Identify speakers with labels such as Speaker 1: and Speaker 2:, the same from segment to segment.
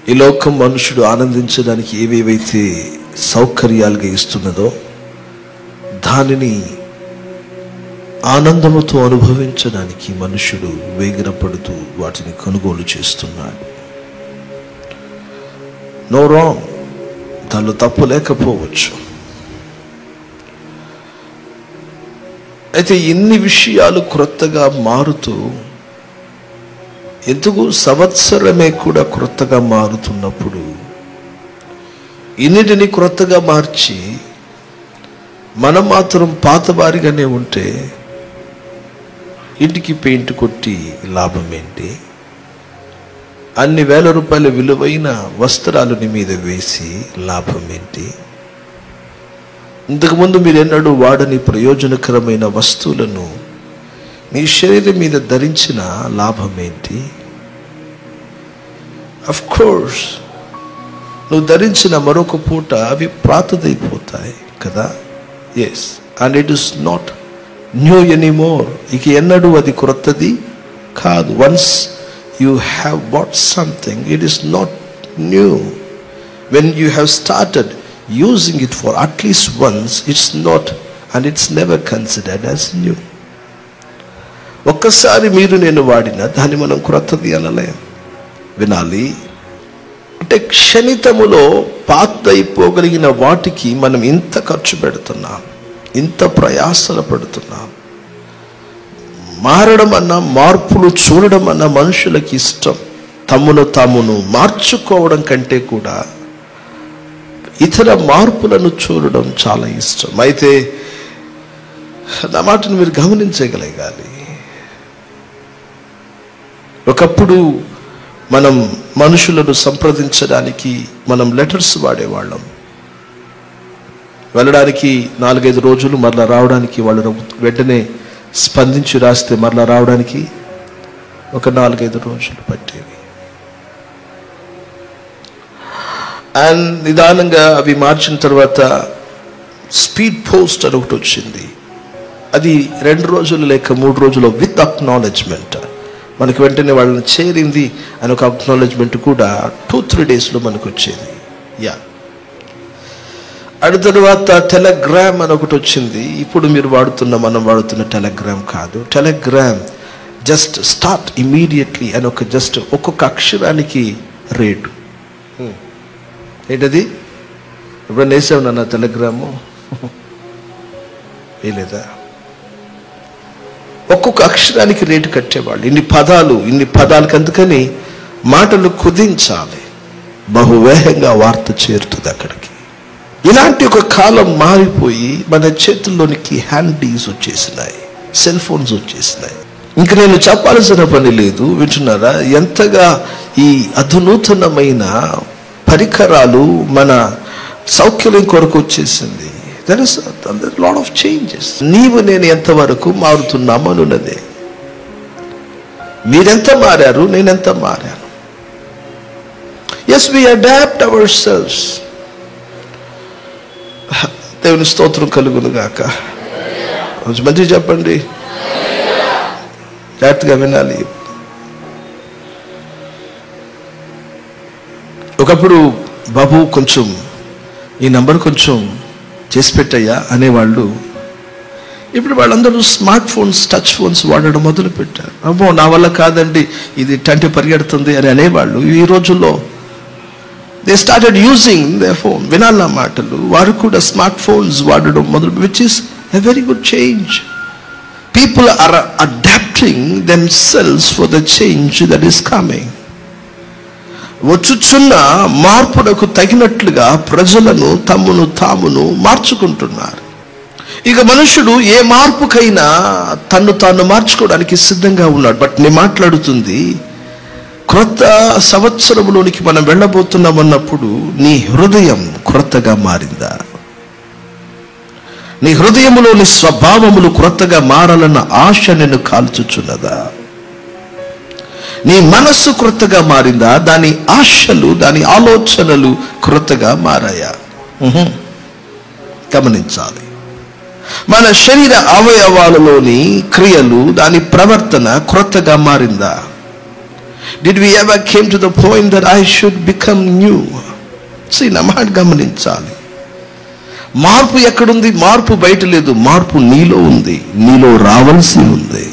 Speaker 1: ఈ లోకం మనుషుడు ఆనందించడానికి ఏవేవైతే సౌకర్యాలుగా ఇస్తున్నదో దానిని ఆనందముతో అనుభవించడానికి మనుషుడు వేగిరపడుతూ వాటిని కొనుగోలు చేస్తున్నాడు. నో రాంగ్, దానిలో తప్పు లేకపోవచ్చు. అయితే ఇన్ని విషయాలు క్రొత్తగా మారుతూ ఎందుకు సంవత్సరమే కూడా క్రొత్తగా మారుతున్నప్పుడు ఇన్నిటిని క్రొత్తగా మార్చి మనం మాత్రం పాతవారిగానే ఉంటే ఇంటికి పెయింట్ కొట్టి లాభం ఏంటి? అన్ని వేల రూపాయల విలువైన వస్త్రాలు నీ మీద వేసి లాభం ఏంటి? ఇంతకుముందు మీరు ఎన్నడూ వాడని ప్రయోజనకరమైన వస్తువులను మీ శరీరం మీద ధరించిన లాభం ఏంటి? అఫ్ కోర్స్ నువ్వు ధరించిన మరొక పూట అవి పాతదైపోతాయి కదా. Yes, and it is not new anymore. ఇక ఎన్నడూ అది క్రొత్తది కాదు. Once you have bought something, it is not new. When you have started using it for at least once, it's not and it's never considered as new. ఒక్కసారి మీరు నేను వాడిన దాన్ని మనం క్రొత్తది అనలేం. వినాలి అంటే క్షణితములో పాతైపోగలిగిన వాటికి మనం ఇంత ఖర్చు పెడుతున్నాం, ఇంత ప్రయాసలు పడుతున్నాం. మారడం అన్న, మార్పులు చూడడం అన్న మనుషులకి ఇష్టం. తమను తామును మార్చుకోవడం కంటే కూడా ఇతర మార్పులను చూడడం చాలా ఇష్టం. అయితే నా మాటను మీరు గమనించగలగాలి. ఒకప్పుడు మనం మనుషులను సంప్రదించడానికి మనం లెటర్స్ వాడేవాళ్ళం. వెళ్ళడానికి 4-5 రోజులు, మరలా రావడానికి వాళ్ళు వెంటనే స్పందించి రాస్తే మరలా రావడానికి ఒక 4-5 రోజులు పట్టేవి. అండ్ నిదానంగా అవి మార్చిన తర్వాత స్పీడ్ పోస్ట్ అని ఒకటి వచ్చింది. అది 2 రోజులు లేక 3 రోజులు విత్ అక్నాలెడ్జ్మెంట్. మనకి వెంటనే వాళ్ళని చేరింది అని ఒక అక్నాలెడ్జ్మెంట్ కూడా 2-3 డేస్లో మనకు వచ్చేది. యా, అటు తర్వాత టెలిగ్రామ్ అని ఒకటి వచ్చింది. ఇప్పుడు మీరు మనం వాడుతున్న టెలిగ్రామ్ కాదు. టెలిగ్రామ్ జస్ట్ స్టార్ట్ ఇమీడియట్లీ అని ఒక్కొక్క అక్షరానికి రేటు. ఏంటది? ఎప్పుడన్నా వేసావు నాన్న టెలిగ్రాము? వేయలేదా? ఒక్కొక్క అక్షరానికి రేటు కట్టేవాళ్ళు. ఇన్ని పదాలకు అందుకని మాటలు కుదించాలి. బహువేగంగా వార్త చేరుతుంది అక్కడికి. ఇలాంటి ఒక కాలం మారిపోయి మన చేతుల్లోనికి హ్యాండీస్ వచ్చేసినాయి, సెల్ ఫోన్స్ వచ్చేసినాయి. ఇంక నేను చెప్పాల్సిన పని లేదు. వింటున్నారా? ఎంతగా ఈ అధునూతనమైన పరికరాలు మన సౌఖ్యం కొరకు వచ్చేసింది. There is lot of changes. నీవు నేను ఎంతవరకు మారుతున్నాము అనున్నదే. మీరెంత మారారు, నేనెంత మారాను. Yes, we adapt ourselves. దేవుని స్తోత్రం కలుగును గాక. కొంచెం మంచిగా చెప్పండి, జాగ్రత్తగా వినాలి. ఒకప్పుడు బాబు కొంచెం ఈ నంబర్ కొంచెం చేసి పెట్టయ్యా అనేవాళ్ళు. ఇప్పుడు వాళ్ళందరూ స్మార్ట్ ఫోన్స్, టచ్ ఫోన్స్ వాడడం మొదలు పెట్టారు. అమ్మో నా వల్ల కాదండి, ఇది టంటి పరిగెడుతుంది అని అనేవాళ్ళు ఈ రోజుల్లో they started using they phone. వినాల మాటలు, వారు కూడా స్మార్ట్ ఫోన్స్ వాడడం మొదలు, which is a very good change. People are adapting themselves for the change that is coming. వచ్చుచున్న మార్పునకు తగినట్లుగా ప్రజలను తమను తామును మార్చుకుంటున్నారు. ఇక మనుషుడు ఏ మార్పుకైనా తను తాను మార్చుకోవడానికి సిద్ధంగా ఉన్నాడు. బట్ నేను మాట్లాడుతుంది క్రొత్త సంవత్సరంలోనికి మనం వెళ్ళబోతున్నామన్నప్పుడు నీ హృదయం క్రొత్తగా మారిందా? నీ హృదయములోని స్వభావములు క్రొత్తగా మారాలన్న ఆశ నిన్ను కాల్చుచున్నదా? నీ మనస్సు క్రొత్తగా మారిందా? దాని ఆశలు, దాని ఆలోచనలు క్రొత్తగా మారాయా? గమనించాలి. మన శరీర అవయవాలలోని క్రియలు, దాని ప్రవర్తన క్రొత్తగా మారిందా? Did we ever came to the point that I should become new? See, నా మాట గమనించాలి. మార్పు ఎక్కడుంది? మార్పు బయట లేదు, మార్పు నీలో ఉంది, నీలో రావాల్సి ఉంది.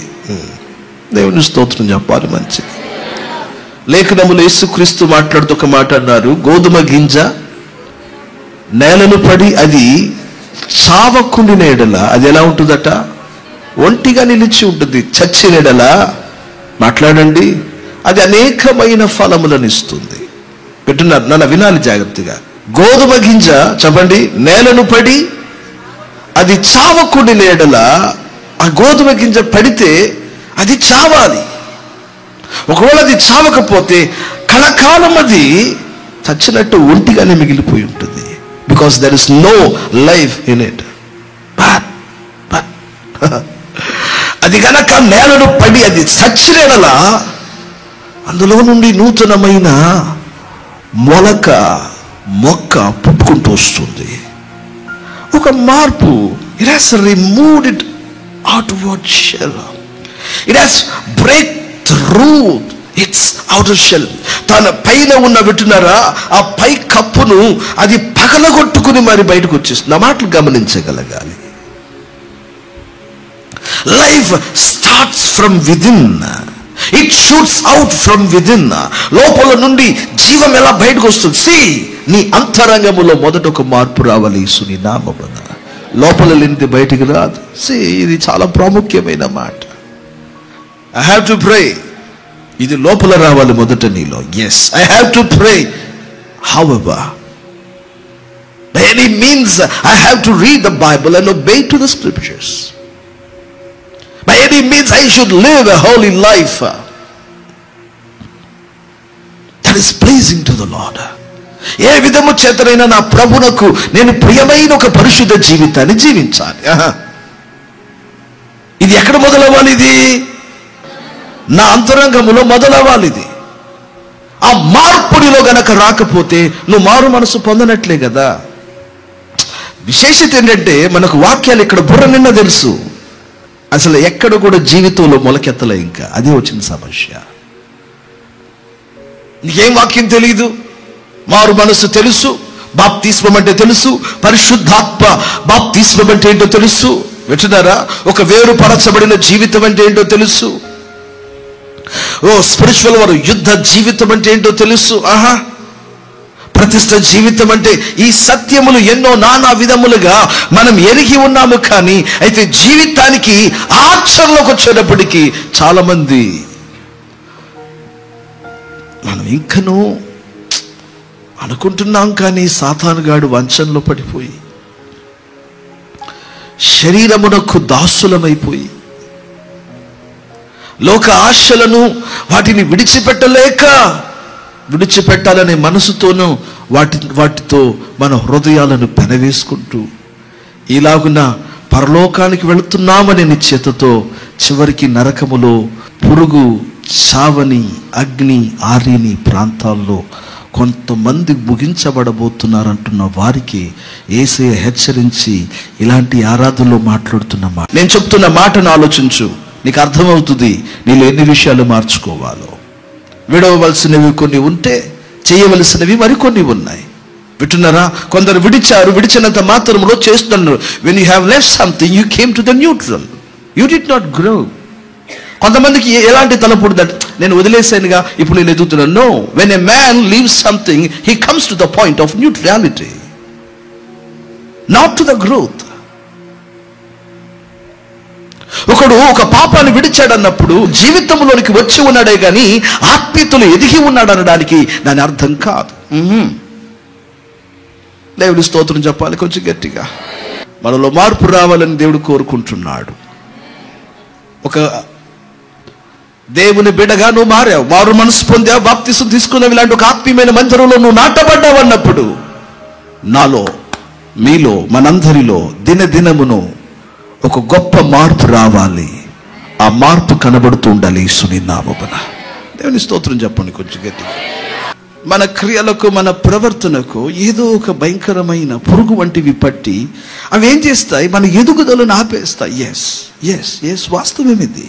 Speaker 1: దేవుని స్తోత్రం చెప్పాలి. మంచిది. లేఖనములు యేసుక్రీస్తు మాట్లాడుతూ ఒక మాట అన్నారు, గోధుమ గింజ నేలను పడి అది చావకుండిన ఎడల అది ఎలా ఉంటుందట? ఒంటిగా నిలిచి ఉంటుంది. చచ్చిన ఎడల మాట్లాడండి, అది అనేకమైన ఫలములను ఇస్తుంది. పెట్టున్నారు, నన్ను వినాలి జాగ్రత్తగా. గోధుమ గింజ చెప్పండి, నేలను పడి అది చావకుండిన ఎడల, ఆ గోధుమ గింజ పడితే అది చావాలి. ఒకవేళ అది చావకపోతే కలకాలం అది చచ్చినట్టు ఒంటిగానే మిగిలిపోయి ఉంటుంది. Because there is no life in it. But అది గనక నేలను పడి అది చచ్చిన ఎడల అందులో నుండి నూతనమైన మొక్క పుట్టుకుంటూ వస్తుంది. ఒక మార్పు. It has removed it outward shell. It has break through its outer shell. తన పైన ఉన్న వింటున్నారా, ఆ పై కప్పును అది పగలగొట్టుకుని మరి బయటకు వచ్చేస్తుంది. నా మాటలు గమనించగలగాలి. Life starts from within. It shoots out from within. లోపల నుండి జీవం ఎలా బయటకు వస్తుంది? సి, నీ అంతరంగములో మొదట ఒక మార్పు రావాలి. యేసుని నామమున. లోపల లేనిది బయటికి రాదు. సి, ఇది చాలా ప్రాముఖ్యమైన మాట. I have to pray. ఇది లోపల రావాలి మొదట నీలో. Yes, I have to pray. However, by any means I have to read the Bible and obey to the scriptures. By any means I should live a holy life that is pleasing to the Lord. ఏ విధము చేతనైనా నా ప్రభునకు నేను ప్రియమైన ఒక పరిశుద్ధ జీవితాన్ని జీవించాలి. ఇది ఎక్కడ మొదలవ్వాలి? ఇది నా అంతరంగములో మొదలవ్వాలి. ఇది ఆ మార్పుడిలో గనక రాకపోతే నువ్వు మారు మనసు పొందనట్లే కదా. విశేషత ఏంటంటే మనకు వాక్యాలు ఇక్కడ బుర్ర నిన్న తెలుసు, అసలు ఎక్కడ కూడా జీవితంలో మొలకెత్తలే. ఇంకా అదే వచ్చిన సమస్య. నీకేం వాక్యం తెలీదు, మారు మనసు తెలుసు, బాప్తిస్మం అంటే తెలుసు, పరిశుద్ధాత్మ బాప్తిస్మం అంటే ఏంటో తెలుసు. వింటున్నారా? ఒక వేరుపరచబడిన జీవితం అంటే ఏంటో తెలుసు. స్పిరిచువల్ వారు యుద్ధ జీవితం అంటే ఏంటో తెలుసు. ప్రతిష్ఠ జీవితం అంటే ఈ సత్యములు ఎన్నో నానా విధములుగా మనం ఎరిగి ఉన్నాము. కానీ అయితే జీవితానికి ఆచరణలోకి వచ్చేటప్పటికీ చాలా మంది మనం ఇంకనూ అనుకుంటున్నాం, కానీ సాతానుగాడు వంచనలో పడిపోయి శరీరమునకు దాసులమైపోయి లోక ఆశలను వాటిని విడిచిపెట్టాలనే మనసుతోనూ వాటితో మన హృదయాలను పెనవేసుకుంటూ ఇలాగున పరలోకానికి వెళుతున్నామనే నిశ్చయతతో చివరికి నరకములో పురుగు చావని అగ్ని ఆరిని ప్రాంతాల్లో కొంతమంది ముగించబడబోతున్నారంటున్న వారికి యేసయ్య హెచ్చరించి ఇలాంటి ఆరాధనలో మాట్లాడుతున్న మాట. నేను చెప్తున్న మాటను ఆలోచించు, నీకు అర్థమవుతుంది నీలో ఎన్ని విషయాలు మార్చుకోవాలో. విడవలసినవి కొన్ని ఉంటే చేయవలసినవి మరికొన్ని ఉన్నాయి. వింటున్నారా? కొందరు విడిచినంత మాత్రంలో చేస్తున్నారు. When you have left something you came to the neutral. You did not grow. కొంతమందికి ఎలాంటి తలపుడుదంటే నేను వదిలేసానుగా ఇప్పుడు నేను ఎదుగుతున్నాను. No, when a man leaves something he comes to the point of neutrality, not to the growth. ఒకడు ఒక పాపాన్ని విడిచాడన్నప్పుడు జీవితంలోనికి వచ్చి ఉన్నాడే కానీ ఆత్మీయతలు ఎదిగి ఉన్నాడు అనడానికి దాని అర్థం కాదు. దేవుడి స్తోత్రం చెప్పాలి కొంచెం గట్టిగా. మనలో మార్పు రావాలని దేవుడు కోరుకుంటున్నాడు. ఒక దేవుని బిడ్డగా నువ్వు మారావు, మారు మనసు పొందావు, బాప్తిసం తీసుకున్నావు, ఇలాంటి ఒక ఆత్మీయమైన మందిరంలో నువ్వు నాటబడ్డావు అన్నప్పుడు నాలో మీలో మనందరిలో దినదినమును ఒక గొప్ప మార్పు రావాలి. ఆ మార్పు కనబడుతూ ఉండాలి యేసుని నామమున. దేవుని స్తోత్రం చెప్పండి కొంచెం గట్టిగా. మన క్రియలకు మన ప్రవర్తనకు ఏదో ఒక భయంకరమైన పురుగు వంటివి పట్టి అవి ఏం చేస్తాయి? మన ఎదుగుదలను ఆపేస్తాయి. ఎస్ ఎస్ ఎస్ వాస్తవం ఇది.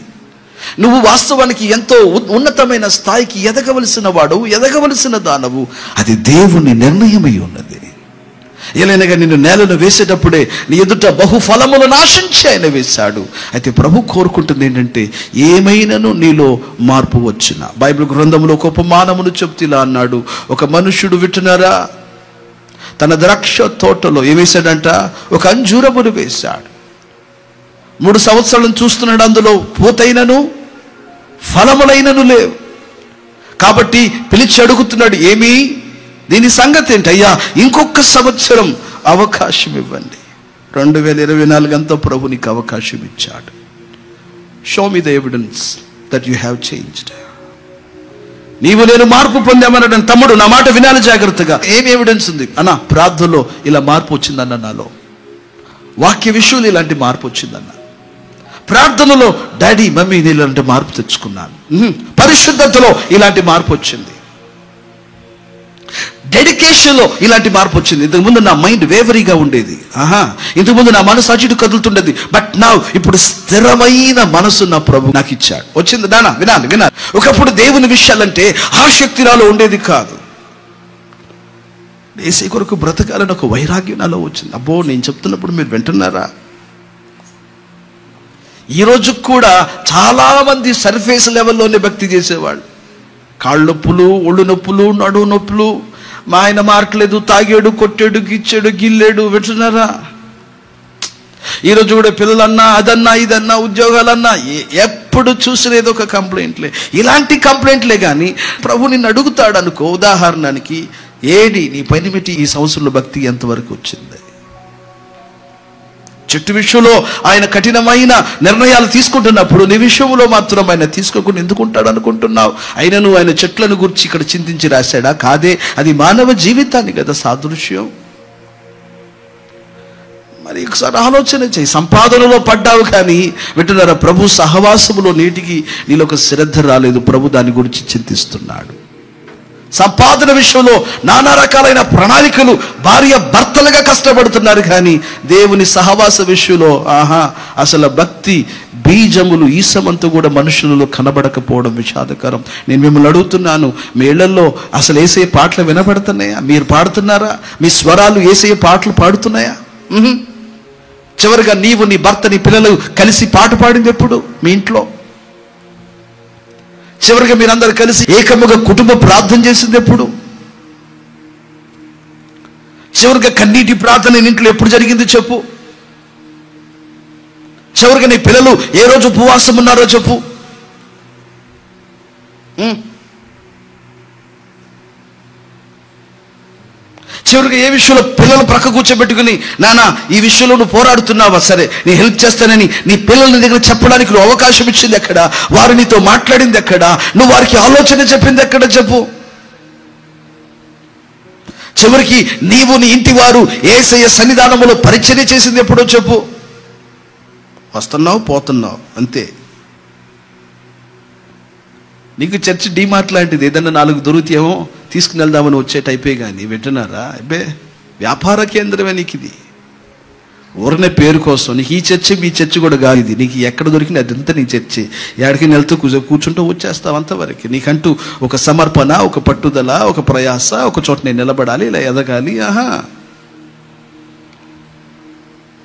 Speaker 2: నువ్వు వాస్తవానికి ఎంతో ఉన్నతమైన స్థాయికి ఎదగవలసిన వాడు, ఎదగవలసిన దానవు. అది దేవుని నిర్ణయమై ఉన్నది. ఎలానగా నిన్ను నేలను వేసేటప్పుడే నీ ఎదుట బహుఫలములను ఆశించి ఆయన వేశాడు. అయితే ప్రభు కోరుకుంటుంది ఏంటంటే, ఏమైనాను నీలో మార్పు వచ్చిన. బైబిల్ గ్రంథంలో ఒక ఉపమానమును చెప్తూ ఇలా అన్నాడు, ఒక మనుష్యుడు వింటున్నారా, తన ద్రాక్ష తోటలో ఏం వేశాడంట, ఒక అంజూరమును వేశాడు. 3 సంవత్సరాలను చూస్తున్నాడు, అందులో పూతైనను ఫలములైనను లేవు. కాబట్టి పిలిచి అడుగుతున్నాడు, ఏమి దీని సంగతి ఏంటి అయ్యా, ఇంకొక సంవత్సరం అవకాశం ఇవ్వండి. 2024 అంతా ప్రభు నీకు అవకాశం ఇచ్చాడు. Show me the evidence that you have changed. నీవు నేను మార్పు పొందామన్నాడు. తమ్ముడు నా మాట వినాలి జాగ్రత్తగా. ఏమి ఎవిడెన్స్ ఉంది అన్న? ప్రార్థనలో ఇలా మార్పు వచ్చిందన్న, నాలో వాక్య విషయంలో ఇలాంటి మార్పు వచ్చిందన్న, ప్రార్థనలో డాడీ మమ్మీ నేను ఇలాంటి మార్పు తెచ్చుకున్నాను, పరిశుద్ధతలో ఇలాంటి మార్పు వచ్చింది, డెడికేషన్లో ఇలాంటి మార్పు వచ్చింది. ఇంతకుముందు నా మైండ్ వేవరీగా ఉండేది, ఇంతకుముందు నా మనసు అటు ఇటు కదులుతుండేది, బట్ నా ఇప్పుడు స్థిరమైన మనసు నా ప్రభు నాకు ఇచ్చాడు. వచ్చింది నాన్న, వినాలి వినాలి. ఒకప్పుడు దేవుని విషయాలంటే ఆసక్తి నాలో ఉండేది కాదు. యేసయ్య కొరకు బ్రతకాలని ఒక వైరాగ్యం నాలో వచ్చింది. అబ్బో, నేను చెప్తున్నప్పుడు మీరు వింటున్నారా? ఈరోజు కూడా చాలామంది సర్ఫేస్ లెవెల్లోనే భక్తి చేసేవాళ్ళు. కాళ్ళు నొప్పులు, ఒళ్ళు నొప్పులు, నడువు నొప్పులు, మా ఆయన మారట్లేదు, తాగాడు, కొట్టాడు, గిచ్చాడు, గిల్లాడు, వింటున్నారా? ఈరోజు కూడా పిల్లలన్నా, అదన్నా, ఇదన్నా, ఉద్యోగాలన్నా ఎప్పుడు చూసిన ఏదో ఒక కంప్లైంట్లే. ఇలాంటి కంప్లైంట్లే కానీ ప్రభు నిన్ను అడుగుతాడు అనుకో, ఉదాహరణకి, ఏడి నీ పనిమిటి ఈ సంవత్సరంలో భక్తి ఎంతవరకు వచ్చింది? చెట్టు విషయంలో ఆయన కఠినమైన నిర్ణయాలు తీసుకుంటున్నప్పుడు నీ విషయంలో మాత్రం ఆయన తీసుకోకుండా ఎందుకుంటాడు అనుకుంటున్నావు? అయినను ఆయన చెట్లను గురించి ఇక్కడ చింతించి రాశాడా? కాదే, అది మానవ జీవితాన్ని కదా సాదృశ్యం. మరి ఒకసారి ఆలోచన చేయి. సంపాదనలో పడ్డావు కానీ వింటున్నారా, ప్రభు సహవాసములో నీటికి నీలో ఒక శ్రద్ధ రాలేదు. ప్రభు దాని గురించి చింతిస్తున్నాడు. సంపాదన విషయంలో నానా రకాలైన ప్రణాళికలు, భార్య భర్తలుగా కష్టపడుతున్నారు కానీ దేవుని సహవాస విషయంలో అసలు భక్తి బీజములు ఈసమంతా కూడా మనుషులలో కనబడకపోవడం విషాదకరం. నేను మిమ్మల్ని అడుగుతున్నాను, మీ ఇళ్లలో అసలు యేసయ్య పాటలు వినబడుతున్నాయా? మీరు పాడుతున్నారా? మీ స్వరాలు యేసయ్య పాటలు పాడుతున్నాయా? చివరిగా నీవు, నీ భర్త, నీ పిల్లలు కలిసి పాట పాడింది ఎప్పుడు మీ ఇంట్లో? చివరిగా మీరందరూ కలిసి ఏకముగా కుటుంబ ప్రార్థన చేసింది ఎప్పుడు? చివరిగా కన్నీటి ప్రార్థన ఇంట్లో ఎప్పుడు జరిగింది చెప్పు? చివరిగా నీ పిల్లలు ఏ రోజు ఉపవాసం ఉన్నారో చెప్పు? చివరిగా ఏ విషయంలో పిల్లలు ప్రక్క కూర్చోబెట్టుకుని, నాన్న ఈ విషయంలో నువ్వు పోరాడుతున్నావా, సరే నీ హెల్ప్ చేస్తానని నీ పిల్లల దగ్గర చెప్పడానికి నువ్వు అవకాశం ఇచ్చింది ఎక్కడ? వారు నీతో మాట్లాడింది ఎక్కడ? నువ్వు వారికి ఆలోచన చెప్పింది ఎక్కడ చెప్పు? చివరికి నీవు, నీ ఇంటి వారు యేసయ్య సన్నిధానములో పరిచర్య చేసింది ఎప్పుడో చెప్పు? వస్తున్నావు, పోతున్నావు, అంతే. నీకు చర్చ్ డీమార్ట్ లాంటిది ఏదన్నా 4 దొరుకుతాయేమో తీసుకుని వెళ్దామని వచ్చే టైపే కానీ వింటున్నారా? అబ్బే, వ్యాపార కేంద్రమే నీకు ఇది. ఊరనే పేరు కోసం నీకు ఈ చర్చి మీ చర్చి కూడా కాదు ఇది. నీకు ఎక్కడ దొరికినా అదంతా నీ చర్చి. ఎక్కడికి వెళ్తూ కూర్చుంటూ వచ్చేస్తావు అంతవరకు. నీకంటూ ఒక సమర్పణ, ఒక పట్టుదల, ఒక ప్రయాస, ఒక చోట నేను నిలబడాలి, ఇలా ఎదగాలి.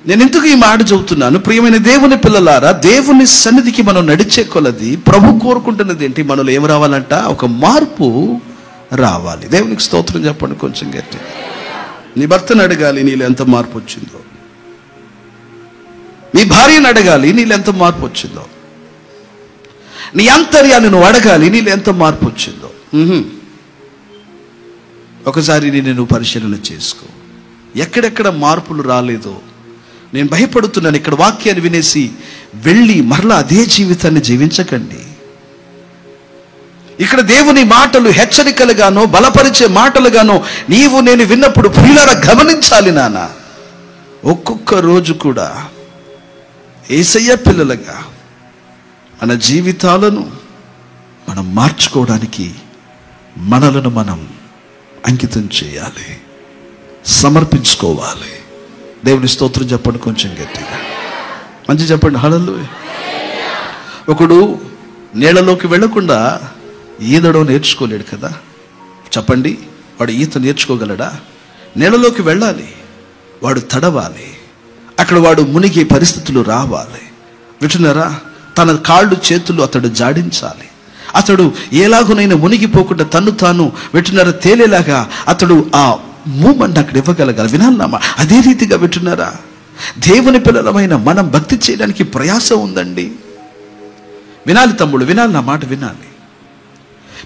Speaker 2: నేను ఎందుకు ఈ మాట చెబుతున్నాను? ప్రియమైన దేవుని పిల్లలారా, దేవుని సన్నిధికి మనం నడిచే కొలది ప్రభు కోరుకుంటున్నది ఏంటి? మనలో ఏం రావాలంట? ఒక మార్పు రావాలి. దేవునికి స్తోత్రం చెప్పండి కొంచెం గట్టి. నీ భర్తను అడగాలి నీళ్ళు ఎంత మార్పు వచ్చిందో. నీ భార్యను అడగాలి నీళ్ళు ఎంత మార్పు వచ్చిందో. నీ అంతర్యాన్ని నువ్వు అడగాలి నీళ్ళు ఎంత మార్పు వచ్చిందో. ఒకసారి నేను పరిశీలన చేసుకో, ఎక్కడెక్కడ మార్పులు రాలేదో. నేను భయపడుతున్నాను. ఇక్కడ వాక్యాన్ని వినేసి వెళ్ళి మరలా అదే జీవితాన్ని జీవించకండి. ఇక్కడ దేవుని మాటలు హెచ్చరికలుగానో బలపరిచే మాటలుగానో నీవు నేను విన్నప్పుడు ప్రియులారా గమనించాలి నాన్న. ఒక్కొక్క రోజు కూడా యేసయ్య పిల్లలుగా మన జీవితాలను మనం మార్చుకోవడానికి మనలను మనం అంకితం చేయాలి, సమర్పించుకోవాలి. దేవుని స్తోత్రం చెప్పండి కొంచెం గట్టిగా, మంచి చెప్పండి. హల్లెలూయా. ఒకడు నీళ్ళలోకి వెళ్లకుండా ఈదడం నేర్చుకోలేడు కదా. చెప్పండి, వాడు ఈత నేర్చుకోగలడా? నీళ్ళలోకి వెళ్ళాలి, వాడు తడవాలి, అక్కడ వాడు మునిగే పరిస్థితులు రావాలి. వింటున్నారా? తన కాళ్ళు చేతులు అతడు జాడించాలి. అతడు ఎలాగునైనా మునిగిపోకుండా తను తాను వింటున్నారా తేలేలాగా అతడు ఆ మూమెంట్ అక్కడ ఇవ్వగలగాలి. వినాలమ్మా, అదే రీతిగా వింటున్నారా, దేవుని పిల్లలమైన మనం భక్తి చేయడానికి ప్రయాసం ఉందండి. వినాలి తమ్ముడు, వినాలి, నా మాట వినాలి.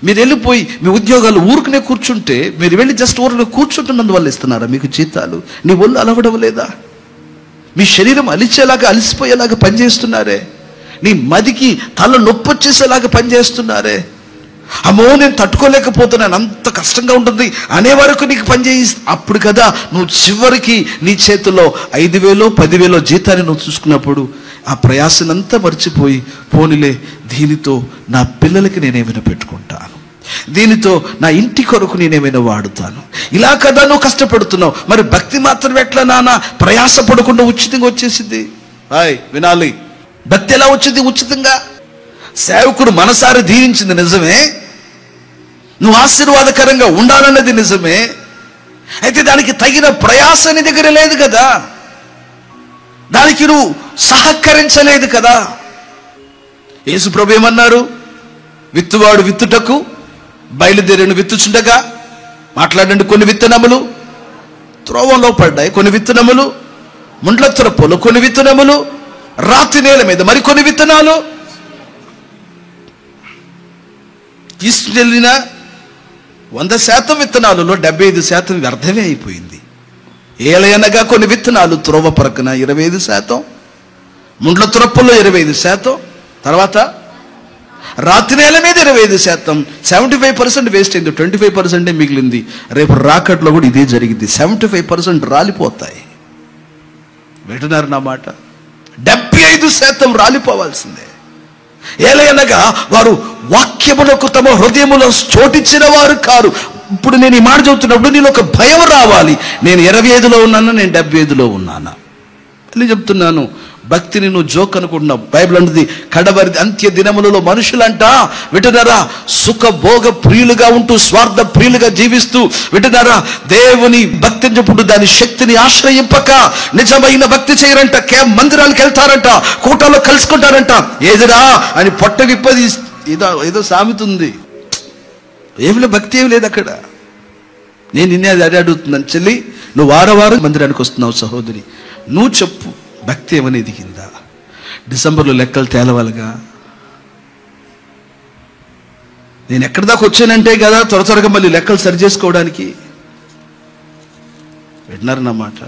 Speaker 2: మీరు వెళ్ళిపోయి మీ ఉద్యోగాలు ఊరుకునే కూర్చుంటే, మీరు వెళ్ళి జస్ట్ ఊరుకునే కూర్చుంటున్నందువల్ల ఇస్తున్నారా మీకు జీతాలు? నీ ఒళ్ళు అలవడం లేదా? మీ శరీరం అలిచేలాగా అలిసిపోయేలాగా పనిచేస్తున్నారే, నీ మదికి తల నొప్పి వచ్చేసేలాగా పనిచేస్తున్నారే. అమ్మో నేను తట్టుకోలేకపోతున్నాను, అంత కష్టంగా ఉంటుంది అనే వరకు నీకు పనిచేయి. అప్పుడు కదా నువ్వు చివరికి నీ చేతిలో 5,000 10,000 జీతాన్ని నువ్వు చూసుకున్నప్పుడు ఆ ప్రయాసనంతా మర్చిపోయి, పోనీలే దీనితో నా పిల్లలకి నేనేమైనా పెట్టుకుంటాను, దీనితో నా ఇంటి కొరకు నేనేమైనా వాడుతాను, ఇలా కదా నువ్వు కష్టపడుతున్నావు. మరి భక్తి మాత్రం ఎట్లా నాన్న ప్రయాస పడకుండా ఉచితంగా వచ్చేసింది? వినాలి, భక్తి ఎలా వచ్చింది ఉచితంగా? సేవకుడు మనసారి దీవించింది నిజమే, నువ్వు ఆశీర్వాదకరంగా ఉండాలన్నది నిజమే, అయితే దానికి తగిన ప్రయాస నీ దగ్గర లేదు కదా, దానికి నువ్వు సహకరించలేదు కదా. యేసు ప్రభు ఏమన్నారు? విత్తువాడు విత్తుటకు బయలుదేరిన విత్తుచుండగా మాట్లాడండి. కొన్ని విత్తనములు త్రోవలో పడ్డాయి, కొన్ని విత్తనములు ముండ్ల త్రొప్పలు, కొన్ని విత్తనములు రాతి నేల మీద, మరి కొన్ని విత్తనాలు తీసుకెళ్ళిన 100% విత్తనాలలో 75% వ్యర్థమే అయిపోయింది. ఏలయనగా కొన్ని విత్తనాలు త్రోవ పరకన 25%, ముండ్ల త్రొప్పలో 25%, తర్వాత రాతి నేల మీద 25%, 75% వేస్ట్ అయింది, 25% మిగిలింది. రేపు రాకట్లో కూడా ఇదే జరిగింది, 75% రాలిపోతాయి. వింటున్నారు నా మాట? 75% రాలిపోవాల్సిందే. ఏలయనగా వారు వాక్యములకు తమ హృదయములో చోటిచ్చిన వారు కారు. ఇప్పుడు నేను ఈ మాట చెబుతున్నప్పుడు నేను ఒక భయం రావాలి, నేను 25లో ఉన్నాను, నేను 75లో ఉన్నానా అని చెప్తున్నాను. భక్తిని నువ్వు జోక్ అనుకుంటున్నావు. బైబిల్ అంటుంది కడవరి అంత్య దినములలో మనుషులంట వింటున్నారా సుఖభోగ ప్రియులుగా ఉంటూ స్వార్థ ప్రియులుగా జీవిస్తూ వింటున్నారా దేవుని భక్తిని చెప్పుడు దాని శక్తిని ఆశ్రయింపక నిజమైన భక్తి చేయరంట. మందిరాలకు వెళ్తారంట, కూటాల్లో కలుసుకుంటారంట. ఏదిరా అని పొట్ట విప్పది ఏదో సామెతుంది. ఏమిలే భక్తి ఏమి లేదు అక్కడ. నేను నిన్నే అది అడుగుతున్నాను, చెల్లి నువ్వు వారం మందిరానికి వస్తున్నావు సహోదరి, నువ్వు చెప్పు భక్తి ఏమని ఎదిగిందా? డిసెంబర్లో లెక్కలు తేలవాలిగా. నేను ఎక్కడి దాకా వచ్చానంటే కదా త్వరగా మళ్ళీ లెక్కలు సరి చేసుకోవడానికి. విన్నారన్నమాట.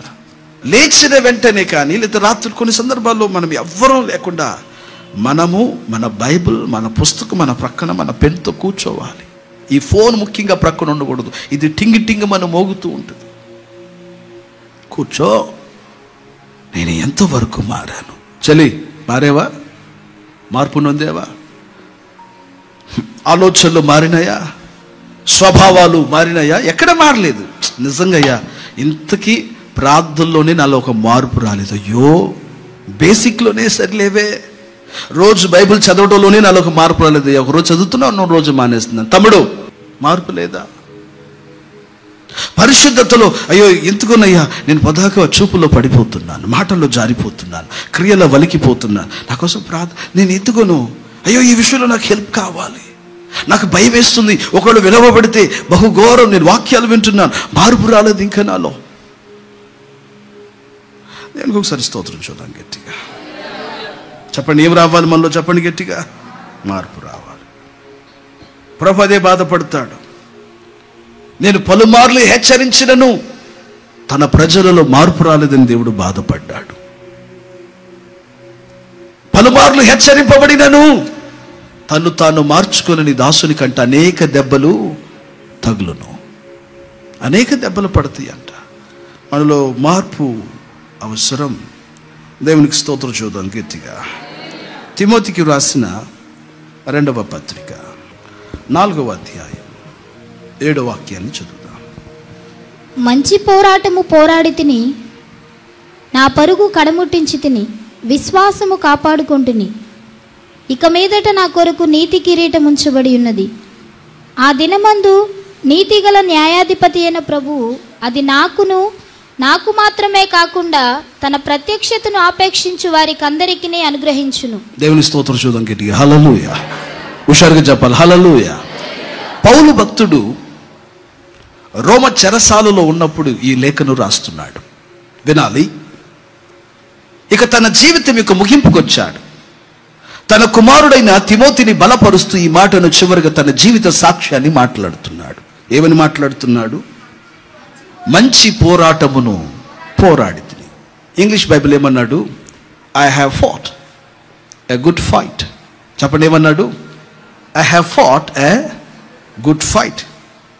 Speaker 2: లేచిన వెంటనే కానీ లేదా రాత్రి కొన్ని సందర్భాల్లో మనం ఎవ్వరూ లేకుండా మనము మన బైబిల్ మన పుస్తకం మన ప్రక్కన మన పెన్తో కూర్చోవాలి. ఈ ఫోన్ ముఖ్యంగా ప్రక్కన ఉండకూడదు, ఇది టింగి టింగి మనం మోగుతూ ఉంటుంది. కూర్చో, నేను ఎంతవరకు మారాను? చలి మారేవా? మార్పు నొందేవా? ఆలోచనలు మారినాయా? స్వభావాలు మారినాయా? ఎక్కడ మారలేదు. నిజంగా ఇంతకీ ప్రార్థనలోనే నాలో ఒక మార్పు రాలేదు. అయ్యో బేసిక్లోనే సరిలేవే. రోజు బైబిల్ చదవడంలోనే నాలో ఒక మార్పు రాలేదు. ఒక రోజు చదువుతున్నాను, 2 రోజు మానేస్తున్నాను. తమ్ముడు మార్పు లేదా? పరిశుద్ధతలో అయ్యో ఎందుకున్నయ్యా నేను పదాక చూపులో పడిపోతున్నాను, మాటల్లో జారిపోతున్నాను, క్రియలో వలికిపోతున్నాను, నా కోసం నేను ఎందుకును అయ్యో ఈ విషయంలో నాకు హెల్ప్ కావాలి, నాకు భయం వేస్తుంది, ఒకళ్ళు వినవబడితే బహుఘోరం, నేను వాక్యాలు వింటున్నాను, మార్పు రాలేదు ఇంకా నాలో. నేను ఒకసారి స్తోత్రం చూద్దాం గట్టిగా. చెప్పండి ఏం రావాలి మనలో? చెప్పండి గట్టిగా. మార్పు రావాలి. ప్రభు అదే బాధపడతాడు. నేను పలుమార్లు హెచ్చరించినను తన ప్రజలలో మార్పు రాలేదని దేవుడు బాధపడ్డాడు. పలుమార్లు హెచ్చరింపబడినను తను తాను మార్చుకొని దాసుని కంటే అనేక దెబ్బలు తగులును, అనేక దెబ్బలు పడతాయి అంట. మనలో మార్పు అవసరం. దేవునికి స్తోత్రం చూద్దాం గట్టిగా. తిమోతికి రాసిన 2వ పత్రిక 4వ అధ్యాయం 7వ వాక్యాన్ని చదువుదాం.
Speaker 3: మంచి పోరాటము పోరాడి తిని, నా పరుగు కడముట్టించి తిని, విశ్వాసము కాపాడుకుంటుని. ఇక మీదట నా కొరకు నీతి కిరీటం ఉంచబడి ఉన్నది. ఆ దినమందు నీతిగల న్యాయాధిపతి అయిన ప్రభువు అది నాకు మాత్రమే కాకుండా తన ప్రత్యక్షతను ఆపేక్షించు వారికి అందరికీ అనుగ్రహించును.
Speaker 2: దేవుని స్తోత్రం. చూద్దాం గట్టిగా హల్లెలూయా. హుషారుగా చెప్పాలి హల్లెలూయా. పౌలు భక్తుడు రోమ చెరసాలలో ఉన్నప్పుడు ఈ లేఖను రాస్తున్నాడు. వినాలి. ఇక తన జీవితం యొక్క ముగింపుకొచ్చాడు. తన కుమారుడైన తిమోతిని బలపరుస్తూ ఈ మాటను చివరిగా తన జీవిత సాక్ష్యాన్ని మాట్లాడుతున్నాడు. ఏమని మాట్లాడుతున్నాడు? మంచి పోరాటమును పోరాడితిని. ఇంగ్లీష్ బైబిల్ ఏమన్నాడు? I have fought a good fight. చెప్పండి ఏమన్నాడు? I have fought a good fight.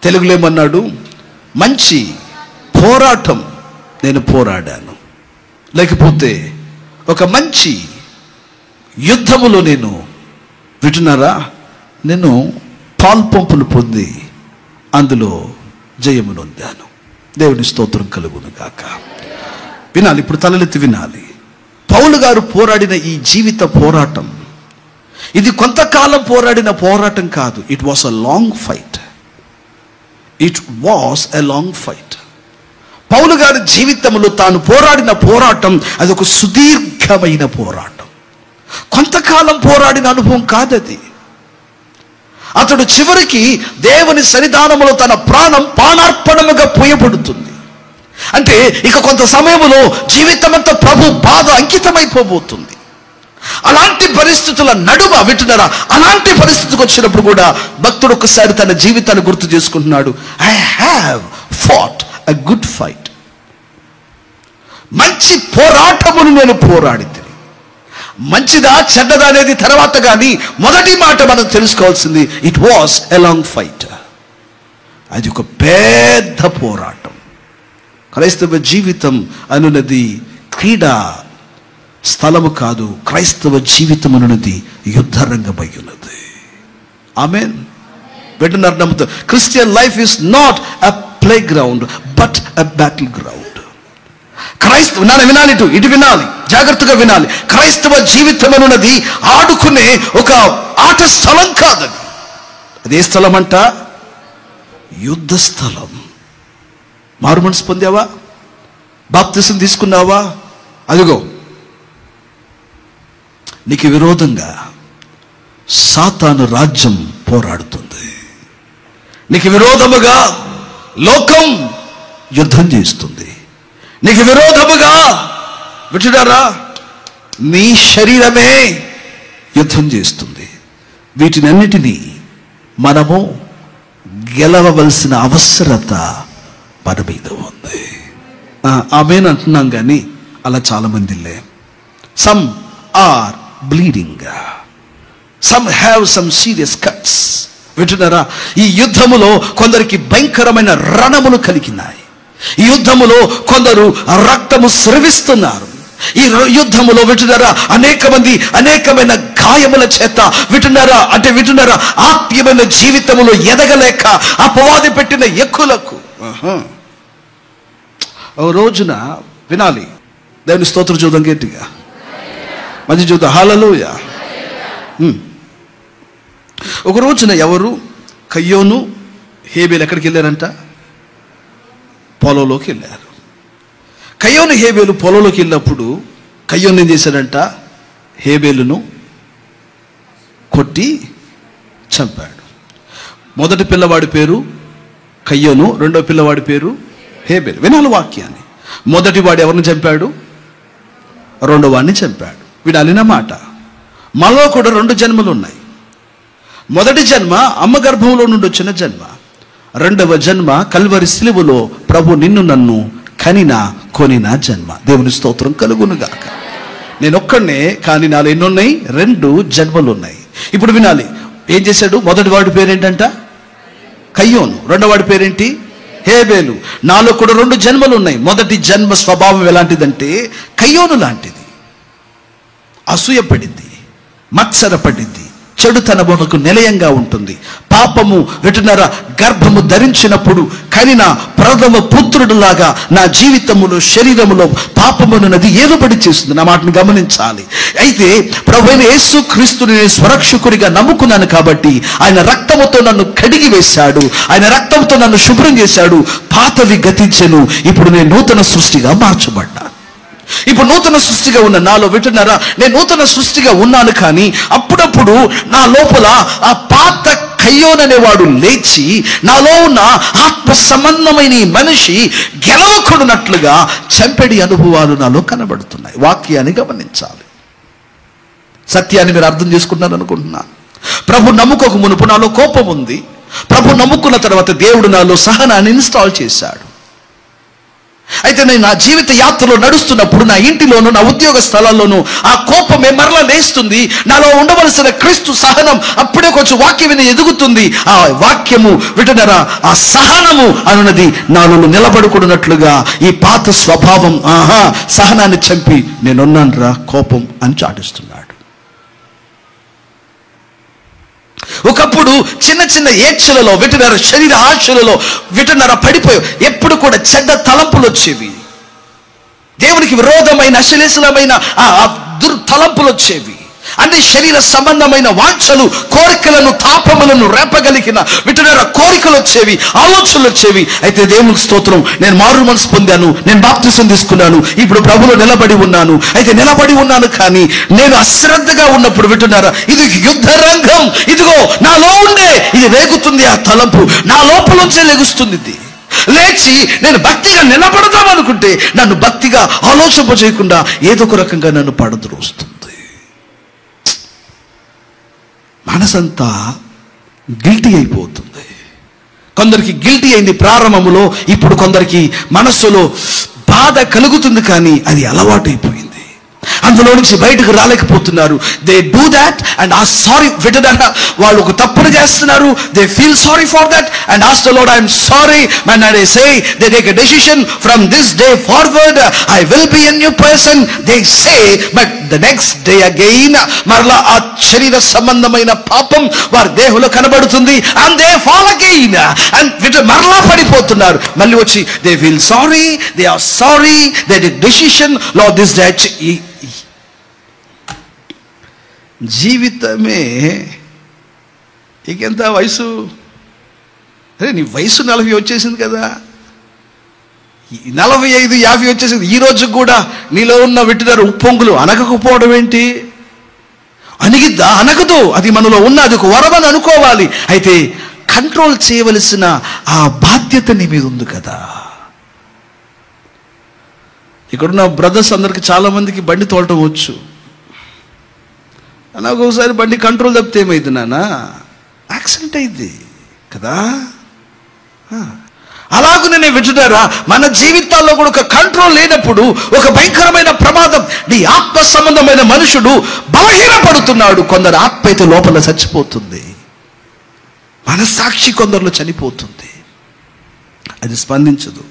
Speaker 2: తెలుగులో ఏమన్నాడు? మంచి పోరాటం నేను పోరాడాను. లేకపోతే ఒక మంచి యుద్ధములో నేను వింటున్నారా, నేను పాల్పంపులు పొంది అందులో జయము నొందాను. దేవుని స్తోత్రం కలుగును గాక. వినాలి, ఇప్పుడు తలలెత్తి వినాలి. పౌలు గారు పోరాడిన ఈ జీవిత పోరాటం ఇది కొంతకాలం పోరాడిన పోరాటం కాదు. It was a long fight. It was a long fight. పౌలు గారి జీవితంలో తాను పోరాడిన పోరాటం అది ఒక సుదీర్ఘమైన పోరాటం. కొంతకాలం పోరాడిన అనుభవం కాదది. అతడు చివరికి దేవుని సన్నిధానములో తన ప్రాణం పానార్పణముగా పోయబడుతుంది. అంటే ఇక కొంత సమయంలో జీవితమంతా ప్రభు బాధ అంకితమైపోబోతుంది. అలాంటి పరిస్థితుల నడుమ వింటున్నారా, అలాంటి పరిస్థితికి వచ్చినప్పుడు కూడా భక్తుడు ఒకసారి తన జీవితాన్ని గుర్తు చేసుకుంటున్నాడు. I have fought a good fight. మంచి పోరాటమును నేను పోరాడితే. మంచిదా చెడ్డదా అనేది తర్వాత కానీ మొదటి మాట మనం తెలుసుకోవాల్సింది it was a long fight. అది ఒక పెద్ద పోరాటం. క్రైస్తవ జీవితం అనున్నది క్రీడా స్థలము కాదు. క్రైస్తవ జీవితం అనున్నది యుద్ధరంగమై ఉన్నది. ఆమేన్. వింటున్నారు, నమ్ముతారు. Christian life is not a play ground but a battle ground. వినాలి, ఇటు వినాలి, జాగ్రత్తగా వినాలి. క్రైస్తవ జీవితం అనున్నది ఆడుకునే ఒక ఆట స్థలం కాదది. అదే స్థలం అంట? యుద్ధ స్థలం. మారు మనసు పొందావా? బాప్తిసం తీసుకున్నావా? అదిగో నీకు విరోధంగా సాతాను రాజ్యం పోరాడుతుంది. నీకు విరోధముగా లోకం యుద్ధం చేస్తుంది. నీకు విరోధముగా వింటున్నారా, నీ శరీరమే యుద్ధం చేస్తుంది. వీటినన్నిటినీ మనము గెలవవలసిన అవసరత మన మీద ఉంది. ఆమేన్ అంటున్నాం కానీ అలా చాలా మందిలే. Some are bleeding, some have some serious cuts. వింటున్నారా, ఈ యుద్ధములో కొందరికి భయంకరమైన రణములు కలిగినాయి. ఈ యుద్ధములో కొందరు రక్తము స్రవిస్తున్నారు. ఈ యుద్ధములో వింటున్నారా అనేక మంది అనేకమైన గాయముల చేత వింటున్నారా ఆత్మీయమైన జీవితములో ఎదగలేక అపవాది పెట్టిన ఎక్కులకు ఓ రోజున వినాలి. దేవుని స్తోత్రం చూద్దాం గట్టిగా, మంచి చూద్దాం హల్లెలూయా. ఒక రోజున ఎవరు కయ్యోను హేబేలు ఎక్కడికి వెళ్ళారంట? పొలంలోకి వెళ్ళారు. కయ్యోను హేబేలు పొలంలోకి వెళ్ళినప్పుడు కయ్యోను ఏం చేశాడంట? హేబేలును కొట్టి చంపాడు. మొదటి పిల్లవాడి పేరు కయ్యోను, రెండో పిల్లవాడి పేరు హేబేలు. వినాలి వాక్యాన్ని. మొదటి వాడు ఎవరిని చంపాడు? రెండో వాడిని చంపాడు. వినాలిన మాట. మనలో కూడా రెండు జన్మలు ఉన్నాయి. మొదటి జన్మ అమ్మ గర్భంలో నుండి వచ్చిన జన్మ. రెండవ జన్మ కల్వరి సిలువలో ప్రభు నిన్ను నన్ను కొనిన జన్మ. దేవుని స్తోత్రం కలుగునుగాక. నేను ఒక్కడనే, కానీ నాలో ఎన్నున్నాయి? రెండు జన్మలు ఉన్నాయి. ఇప్పుడు వినాలి, ఏం చేశాడు? మొదటి వాడి పేరేంటంట? కయ్యోను. రెండవ వాడి పేరేంటి? హేబేలు. నాలో కూడా రెండు జన్మలు ఉన్నాయి. మొదటి జన్మ స్వభావం ఎలాంటిదంటే కయ్యోను లాంటిది. అసూయ పడింది, మత్సర పడింది, చెడుతనమునకు నిలయంగా ఉంటుంది. పాపము వింటున్నారా, గర్భము ధరించినప్పుడు కనిన ప్రథమ పుత్రుడులాగా నా జీవితములో శరీరములో పాపమునది ఏలుబడి చేస్తుంది. నా మాటను గమనించాలి. అయితే ప్రభువైన యేసు క్రీస్తుని నేను స్వరక్షకుడిగా నమ్ముకున్నాను కాబట్టి ఆయన రక్తముతో నన్ను కడిగి వేశాడు, ఆయన రక్తంతో నన్ను శుభ్రం చేశాడు. పాతవి గతించెను, ఇప్పుడు నేను నూతన సృష్టిగా మార్చబడ్డాను. ఇప్పుడు నూతన సృష్టిగా ఉన్న నాలో వింటున్నారా, నేను నూతన సృష్టిగా ఉన్నాను, కానీ అప్పుడప్పుడు నా లోపల ఆ పాత కయ్యోననేవాడు లేచి నాలో ఉన్న ఆత్మ సంబంధమైన ఈ మనిషి గెలవకూడనట్లుగా చంపెడి అనుభవాలు నాలో కనబడుతున్నాయి. వాక్యాన్ని గమనించాలి, సత్యాన్ని మీరు అర్థం చేసుకుంటున్నారు అనుకుంటున్నాను. ప్రభు నమ్ముకోక మునుపు నాలో కోపం ఉంది. ప్రభు నమ్ముకున్న తర్వాత దేవుడు నాలో సహనాన్ని ఇన్స్టాల్ చేశాడు. అయితే నేను నా జీవిత యాత్రలో నడుస్తున్నప్పుడు నా ఇంటిలోను నా ఉద్యోగ స్థలాల్లోనూ ఆ కోపమే మరలా లేస్తుంది. నాలో ఉండవలసిన క్రీస్తు సహనం అప్పుడే కొంచెం వాక్యం విని ఎదుగుతుంది. ఆ వాక్యము వింటున్నారా, ఆ సహనము అనున్నది నాలో నిలబడుకున్నట్లుగా ఈ పాత స్వభావం సహనాన్ని చంపి నేనున్నాను రా కోపం అని చాటిస్తున్నాడు. ఒకప్పుడు చిన్న చిన్న ఏడ్చలలో వింటున్నారా, శరీర ఆశలలో వింటున్నారా పడిపోయి ఎప్పుడు కూడా చెడ్డ తలంపులు వచ్చేవి, దేవునికి విరోధమైన అశ్లీలమైన దుర్తలంపులు వచ్చేవి, అన్ని శరీర సంబంధమైన వాంఛలు, కోరికలను, తాపములను రేపగలిగిన వింటున్నారా కోరికలు వచ్చేవి, ఆలోచనలు వచ్చేవి. అయితే దేవునికి స్తోత్రం, నేను మారు మనసు పొందాను, నేను బాప్తిసం తీసుకున్నాను, ఇప్పుడు ప్రభువులో నిలబడి ఉన్నాను. అయితే నిలబడి ఉన్నాను, కానీ నేను అశ్రద్ధగా ఉన్నప్పుడు వింటున్నారా, ఇది యుద్ధ రంగం, ఇదిగో నాలో ఉండే ఇది రేగుతుంది, ఆ తలంపు నా లోపలొచ్చే లెగుస్తుంది. ఇది లేచి నేను భక్తిగా నిలబడదాం అనుకుంటే నన్ను భక్తిగా ఆలోచింపజేయకుండా ఏదో ఒక రకంగా నన్ను పడద్రోస్తుంది. మనసంతా గిల్టీ అయిపోతుంది. కొందరికి గిల్టీ అయింది ప్రారంభములో, ఇప్పుడు కొందరికి మనస్సులో బాధ కలుగుతుంది, కానీ అది అలవాటైపోయింది. అందులో నుంచి బయటకు రాలేకపోతున్నారు. దే డూ దాట్ అండ్ ఆ సారీ వింటున్నారా, వాళ్ళు ఒక తప్పును చేస్తున్నారు, they feel sorry for that and ask the lord, I'm sorry when I say they take a decision from this day forward I will be a new person, they say, but the next day again మరలా ఆ శరీర సంబంధమైన పాపం వారి దేహంలో కనబడుతుంది and they fall again and మరలా పడిపోతున్నారు. మళ్ళీ వచ్చి they feel sorry, they are sorry, they take decision, Lord this that. జీవితమే ఇంకెంత వయసు, అరే నీ వయసు 40 వచ్చేసింది కదా, 45, 50 వచ్చేసింది. ఈ రోజు కూడా నీలో ఉన్న వింటున్నారు ఉప్పొంగులు అనగకపోవడం ఏంటి? అణిగిద్దా? అనగదు. అది మనలో ఉన్న అది ఒక వరమని అనుకోవాలి. అయితే కంట్రోల్ చేయవలసిన ఆ బాధ్యత నీ మీద ఉంది కదా. ఇక్కడున్న బ్రదర్స్ అందరికి చాలా మందికి బండి తోలటం వచ్చు. నాకు ఒకసారి బండి కంట్రోల్ తప్పితే ఏమైంది నాన్న, యాక్సిడెంట్ అయింది కదా. అలాగూ నేను వింటున్నారా, మన జీవితాల్లో కూడా ఒక కంట్రోల్ లేనప్పుడు ఒక భయంకరమైన ప్రమాదం. నీ ఆత్మ సంబంధమైన మనుషుడు బలహీనపడుతున్నాడు. కొందరు ఆత్మ అయితే లోపల చచ్చిపోతుంది, మనస్సాక్షి కొందరిలో చనిపోతుంది, అది స్పందించదు.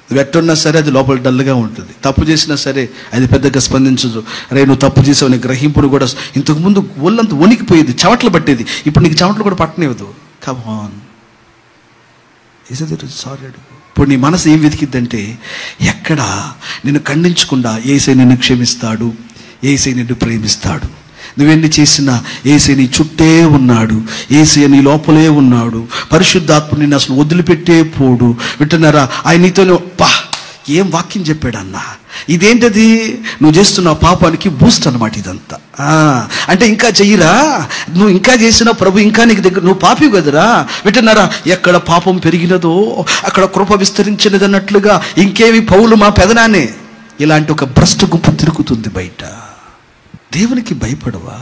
Speaker 2: నువ్వు ఎట్టున్నా సరే అది లోపల డల్గా ఉంటుంది. తప్పు చేసినా సరే అది పెద్దగా స్పందించదు. రే నువ్వు తప్పు చేసావు నీ గ్రహింపును కూడా, ఇంతకుముందు ఒళ్ళంతా వణికిపోయేది, చెమటలు పట్టేది, ఇప్పుడు నీకు చెమటలు కూడా పట్టనివ్వదు. కమ్ ఆన్, సారీ అడుగు. ఇప్పుడు నీ మనసు ఏం వెతికిద్దంటే, ఎక్కడ నిన్ను ఖండించకుండా యేసే నిన్ను క్షమిస్తాడు, యేసే నిన్ను ప్రేమిస్తాడు. నువ్వెన్ని చేసినా యేసే నీ చుట్టే ఉన్నాడు, యేసే నీ లోపలే ఉన్నాడు. పరిశుద్ధాత్మ నిన్ను అసలు వదిలిపెట్టే పోడు. వింటున్నారా, ఆయన నీతోనే ఏం వాక్యం చెప్పాడన్నా, ఇదేంటది నువ్వు చేస్తున్న పాపానికి బూస్ట్ అన్నమాట ఇదంతా. అంటే ఇంకా చెయ్యిరా, నువ్వు ఇంకా చేసిన ప్రభు ఇంకా నీకు దగ్గర, నువ్వు పాపి కదరా. వింటున్నారా, ఎక్కడ పాపం పెరిగినదో అక్కడ కృప విస్తరించినది అన్నట్లుగా ఇంకేమి పౌలు మా పెదనానే ఇలాంటి ఒక భ్రష్ట గుంపు తిరుగుతుంది బయట. దేవునికి భయపడవా?